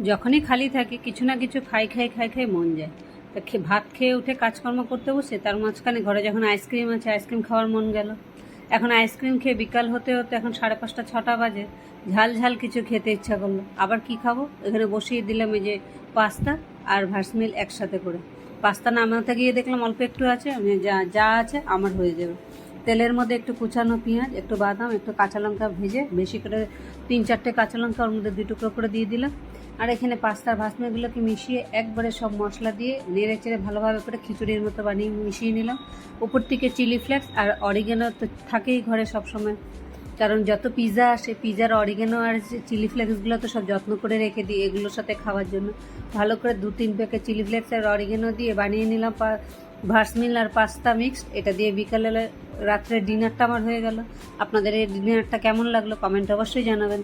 যখনই খালি থাকে কিছু না কিছু খাই মন যায়। তা ভাত খেয়ে উঠে কাজকর্ম করতে বসে তার মাঝখানে ঘরে যখন আইসক্রিম আছে, আইসক্রিম খাওয়ার মন গেল। এখন আইসক্রিম খেয়ে বিকাল হতে হতে এখন 5:30 6টা বাজে, ঝাল ঝাল কিছু খেতে ইচ্ছা করলো। আবার কি খাবো, এখানে বসিয়ে দিলাম এই যে পাস্তা আর ভার্সমিল একসাথে করে। পাস্তা নামাতে গিয়ে দেখলাম অল্প একটু আছে, আমি যা যা আছে আমার হয়ে যাবে। তেলের মধ্যে একটু কুচানো পেঁয়াজ, একটু বাদাম, একটু কাঁচা লঙ্কা ভেজে বেশি করে 3-4টে কাঁচা লঙ্কা ওর মধ্যে 2 টুকরো করে দিয়ে দিলাম। আর এখানে পাস্তার ভাসমিগুলোকে মিশিয়ে একবারে সব মশলা দিয়ে নেড়ে চেড়ে ভালোভাবে করে খিচুড়ির মতো বানিয়ে মিশিয়ে নিলাম। উপর থেকে চিলি ফ্লেক্স আর অরিগেনো তো থাকেই ঘরে সব সময়, কারণ যত পিৎজা আসে পিৎজার অরিগেনো আর চিলি ফ্লেক্সগুলো তো সব যত্ন করে রেখে দিই এগুলোর সাথে খাওয়ার জন্য। ভালো করে 2-3 প্যাকেট চিলি ফ্লেক্স আর অরিগেনো দিয়ে বানিয়ে নিলাম ভার্সমিল আর পাস্তা মিক্সড। এটা দিয়ে বিকালে রাত্রে ডিনারটা আমার হয়ে গেল। আপনাদের এই ডিনারটা কেমন লাগলো কমেন্ট অবশ্যই জানাবেন।